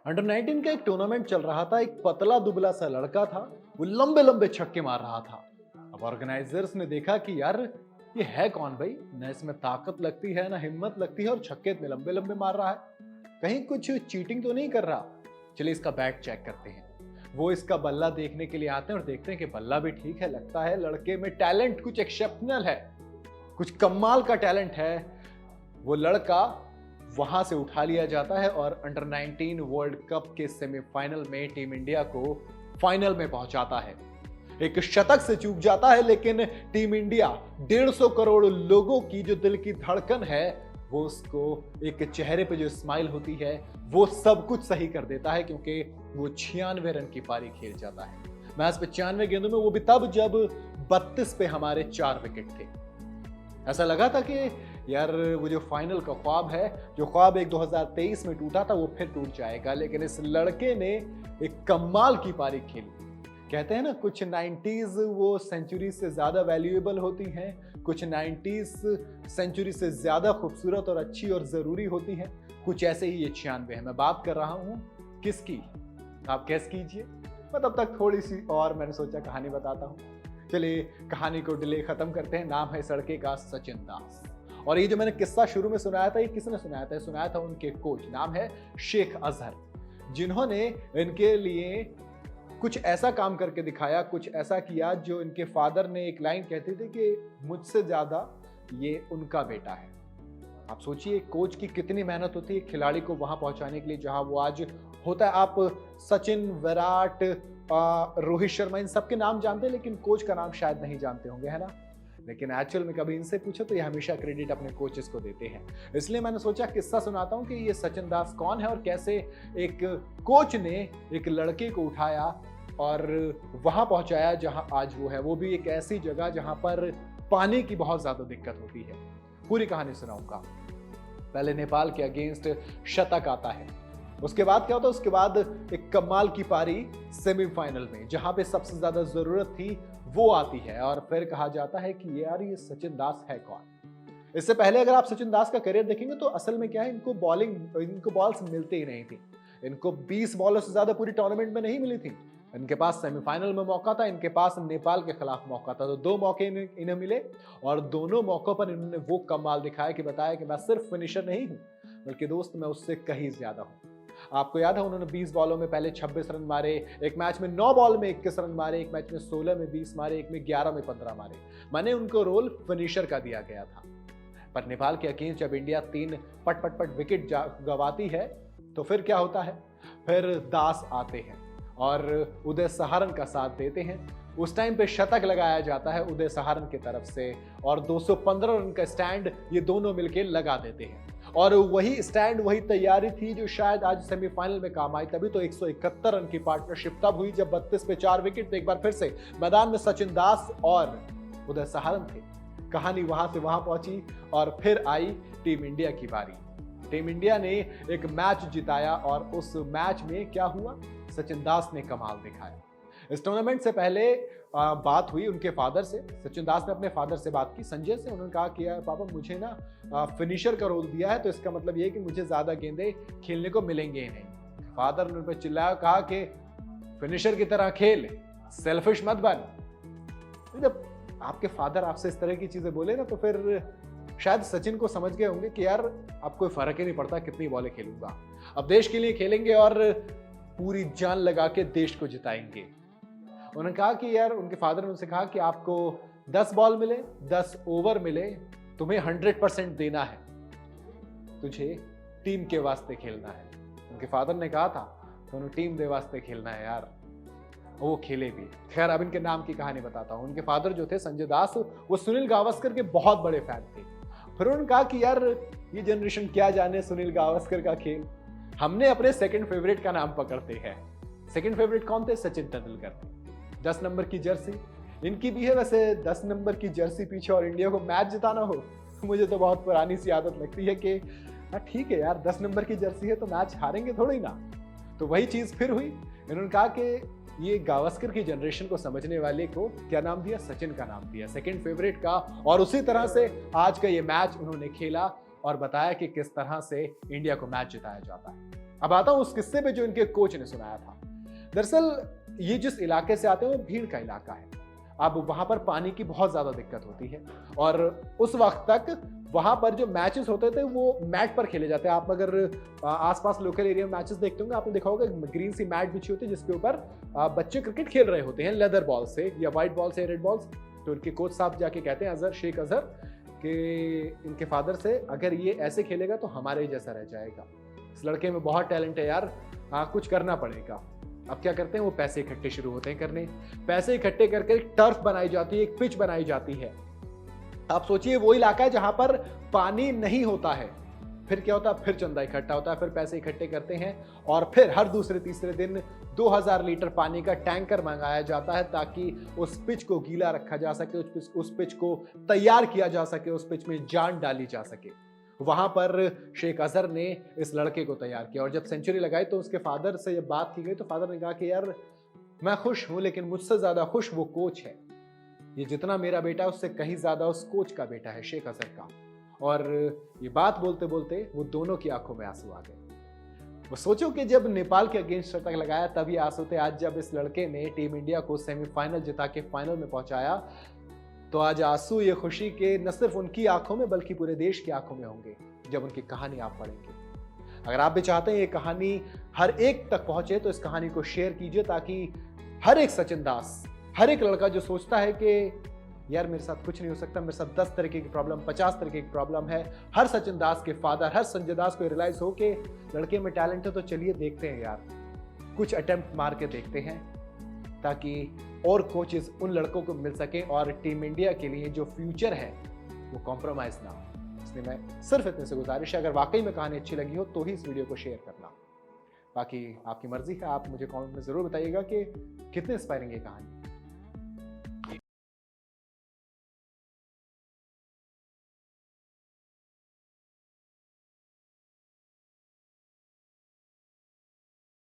Under 19 का एक tournament चल रहा था। एक पतला दुबला सा लड़का था, वो लंबे लंबे छक्के मार रहा था। अब ऑर्गेनाइजर्स ने देखा कि यार ये है कौन भाई, न इसमें ताकत लगती है ना हिम्मत लगती है और छक्के इतने लंबे लंबे मार रहा है, कहीं कुछ चीटिंग तो नहीं कर रहा। चलिए इसका बैट चेक करते हैं। वो इसका बल्ला देखने के लिए आते हैं और देखते हैं कि बल्ला भी ठीक है, लगता है लड़के में टैलेंट कुछ एक्सेप्शनल है, कुछ कमाल का टैलेंट है। वो लड़का वहां से उठा लिया जाता है और अंडर 19 वर्ल्ड कप के सेमीफाइनल में टीम इंडिया को फाइनल में पहुंचाता है। एक शतक से चूक जाता है, लेकिन टीम इंडिया 150 करोड़ लोगों की जो दिल की धड़कन है, वो उसको एक चेहरे पे जो स्माइल होती है वो सब कुछ सही कर देता है, क्योंकि वो 96 रन की पारी खेल जाता है। मैच पे 95 गेंदों में, वो भी तब जब 32 पे हमारे 4 विकेट थे। ऐसा लगा था कि यार वो जो फाइनल का ख्वाब है, जो ख्वाब एक 2023 में टूटा था, वो फिर टूट जाएगा। लेकिन इस लड़के ने एक कमाल की पारी खेली। कहते हैं ना, कुछ 90s वो सेंचुरी से ज्यादा वैल्यूएबल होती हैं, कुछ 90s सेंचुरी से ज्यादा खूबसूरत और अच्छी और जरूरी होती हैं। कुछ ऐसे ही ये 96 है। मैं बात कर रहा हूं किसकी, आप कैस कीजिए। मैं तब तक थोड़ी सी और मैंने सोचा कहानी बताता हूं। चलिए कहानी को डिले खत्म करते हैं। नाम है इस लड़के का सचिन दास। और ये जो मैंने किस्सा शुरू में सुनाया था, ये किसने सुनाया था? सुनाया था उनके कोच, नाम है शेख अजहर, जिन्होंने इनके लिए कुछ ऐसा काम करके दिखाया, कुछ ऐसा किया जो इनके फादर ने एक लाइन कहते थे कि मुझसे ज्यादा ये उनका बेटा है। आप सोचिए कोच की कितनी मेहनत होती है खिलाड़ी को वहां पहुंचाने के लिए जहां वो आज होता है। आप सचिन, विराट, रोहित शर्मा, इन सबके नाम जानते हैं, लेकिन कोच का नाम शायद नहीं जानते होंगे, है ना। लेकिन एक्चुअल में कभी इनसे पूछो तो ये हमेशा क्रेडिट अपने कोचेस को देते हैं। इसलिए मैंने सोचा किस्सा सुनाता हूं कि ये सचिन दास कौन है और कैसे एक कोच ने एक लड़के को उठाया और वहां पहुंचाया जहां आज वो है, वो भी एक ऐसी जगह जहां पर पानी की बहुत ज्यादा दिक्कत होती है। पूरी कहानी सुनाऊंगा। पहले नेपाल के अगेंस्ट शतक आता है, उसके बाद क्या होता है, उसके बाद एक कमाल की पारी सेमीफाइनल में जहां पे सबसे ज्यादा जरूरत थी वो आती है। और फिर कहा जाता है कि यार ये सचिन दास है कौन। इससे पहले अगर आप सचिन दास का करियर देखेंगे तो असल में क्या है, इनको बॉल्स मिलते ही नहीं थी। इनको 20 बॉलों से ज्यादा पूरी टूर्नामेंट में नहीं मिली थी। इनके पास सेमीफाइनल में मौका था, इनके पास नेपाल के खिलाफ मौका था, तो 2 मौके इन्हें मिले और दोनों मौकों पर इन्होंने वो कमाल दिखाया कि बताया कि मैं सिर्फ फिनिशर नहीं हूं, बल्कि दोस्त मैं उससे कहीं ज्यादा हूं। आपको याद है उन्होंने 20 बॉलों में पहले 26 रन मारे, एक मैच में 9 बॉल में 21 रन मारे, एक मैच में 16 में 20 मारे, एक में 11 में 15 मारे। माने उनको रोल फिनिशर का दिया गया था। पर नेपाल के अगेंस्ट जब इंडिया 3 पट विकेट गवाती है तो फिर क्या होता है, फिर दास आते हैं और उदय सहारन का साथ देते हैं। उस टाइम पे शतक लगाया जाता है उदय सहारन की तरफ से और 215 रन का स्टैंड ये दोनों मिलकर लगा देते हैं। और वही स्टैंड, वही तैयारी थी जो शायद आज सेमीफाइनल में काम आई। तभी तो 171 रन की पार्टनरशिप तब हुई जब 32 पे 4 विकेट थे। एक बार फिर से मैदान में सचिन दास और उदय सहारन थे। कहानी वहां से वहां पहुंची और फिर आई टीम इंडिया की बारी। टीम इंडिया ने एक मैच जिताया और उस मैच में क्या हुआ, सचिन दास ने कमाल दिखाया। इस टूर्नामेंट से पहले बात हुई उनके फादर से। सचिन दास ने अपने फादर से बात की, संजय से। उन्होंने कहा कि यार पापा मुझे ना फिनिशर का रोल दिया है, तो इसका मतलब ये है कि मुझे ज्यादा गेंदे खेलने को मिलेंगे ही नहीं। फादर ने उन पर चिल्लाया, कहा कि फिनिशर की तरह खेल, सेल्फिश मत बन। जब आपके फादर आपसे इस तरह की चीजें बोले ना, तो फिर शायद सचिन को समझ गए होंगे कि यार अब कोई फर्क ही नहीं पड़ता कितनी बॉलें खेलूंगा, अब देश के लिए खेलेंगे और पूरी जान लगा के देश को जिताएंगे। उन्होंने कहा कि यार, उनके फादर ने उनसे कहा कि आपको 10 बॉल मिले, 10 ओवर मिले, तुम्हें 100% देना है, तुझे टीम के वास्ते खेलना है। उनके फादर ने कहा था दोनों टीम के वास्ते खेलना है यार, वो खेले भी। खैर अब इनके नाम की कहानी बताता हूं। उनके फादर जो थे संजय दास, वो सुनील गावस्कर के बहुत बड़े फैन थे। फिर उन्होंने कहा कि यार ये जनरेशन क्या जाने सुनील गावस्कर का खेल, हमने अपने सेकंड फेवरेट का नाम पकड़ते हैं। सेकंड फेवरेट कौन थे? सचिन तेंदुलकर। 10 नंबर की जर्सी इनकी भी है। वैसे 10 नंबर की जर्सी पीछे और इंडिया को मैच जिताना हो, मुझे तो बहुत पुरानी सी आदत लगती है कि ठीक है यार, 10 नंबर की जर्सी है तो मैच हारेंगे थोड़ी ना। तो वही चीज फिर हुई। इन्होंने कहा कि ये गावस्कर की जनरेशन को समझने वाले को क्या नाम दिया? सचिन का नाम दिया, सेकंड फेवरेट का। और उसी तरह से आज का ये मैच उन्होंने खेला और बताया कि किस तरह से इंडिया को मैच जिताया जाता है। अब आता हूं उस किस्से पे जो इनके कोच ने सुनाया था। दरअसल ये जिस इलाके से आते हैं वो भीड़ का इलाका है। अब वहां पर पानी की बहुत ज्यादा दिक्कत होती है और उस वक्त तक वहां पर जो मैचेस होते थे वो मैट पर खेले जाते हैं। आप अगर आसपास लोकल एरिया में मैचेस देखते होंगे, आपने देखा होगा ग्रीन सी मैट बिछी होती है जिसके ऊपर बच्चे क्रिकेट खेल रहे होते हैं लेदर बॉल से या व्हाइट बॉल से, रेड बॉल से। तो उनके कोच साहब जाके कहते हैं अजहर, शेख अजहर, कि इनके फादर से, अगर ये ऐसे खेलेगा तो हमारे ही जैसा रह जाएगा, इस लड़के में बहुत टैलेंट है यार, कुछ करना पड़ेगा। अब क्या करते हैं, वो पैसे इकट्ठे शुरू होते हैं करने। पैसे इकट्ठे करके एक टर्फ बनाई जाती है, एक पिच बनाई जाती है। आप सोचिए वो इलाका है जहां पर पानी नहीं होता है, फिर क्या होता है, फिर चंदा इकट्ठा होता है, फिर पैसे इकट्ठे करते हैं और फिर हर दूसरे तीसरे दिन 2000 लीटर पानी का टैंकर मंगाया जाता है ताकि उस पिच को गीला रखा जा सके, उस पिच को तैयार किया जा सके, उस पिच में जान डाली जा सके। वहां पर शेख अजहर ने इस लड़के को तैयार किया और जब सेंचुरी लगाई तो उसके फादर से जब बात की गई तो फादर ने कहा कि यार मैं खुश हूं, लेकिन मुझसे ज्यादा खुश वो कोच है। ये जितना मेरा बेटा है उससे कहीं ज्यादा उस कोच का बेटा है, शेख अजहर का। और ये बात बोलते बोलते वो दोनों की आंखों में आंसू आ गए। वो सोचो कि जब नेपाल के अगेंस्ट शतक लगाया तब ये आंसू थे। आज जब इस लड़के ने टीम इंडिया को सेमीफाइनल जिता के फाइनल में पहुंचाया तो आज आंसू ये खुशी के न सिर्फ उनकी आंखों में बल्कि पूरे देश की आंखों में होंगे जब उनकी कहानी आप पढ़ेंगे। अगर आप भी चाहते हैं ये कहानी हर एक तक पहुंचे तो इस कहानी को शेयर कीजिए ताकि हर एक सचिन दास, हर एक लड़का जो सोचता है कि यार मेरे साथ कुछ नहीं हो सकता, मेरे साथ 10 तरीके की प्रॉब्लम, 50 तरीके की प्रॉब्लम है, हर सचिन दास के फादर, हर संजय दास को रियलाइज हो कि लड़के में टैलेंट है तो चलिए देखते हैं यार, कुछ अटेम्प्ट मार के देखते हैं ताकि और कोचेस उन लड़कों को मिल सके और टीम इंडिया के लिए जो फ्यूचर है वो कॉम्प्रोमाइज ना हो। इसलिए मैं सिर्फ इतने से गुजारिश है, अगर वाकई में कहानी अच्छी लगी हो तो ही इस वीडियो को शेयर करना। बाकी आपकी मर्जी है, आप मुझे कमेंट में जरूर बताइएगा कि कितनी इंस्पायरिंग है कहानी।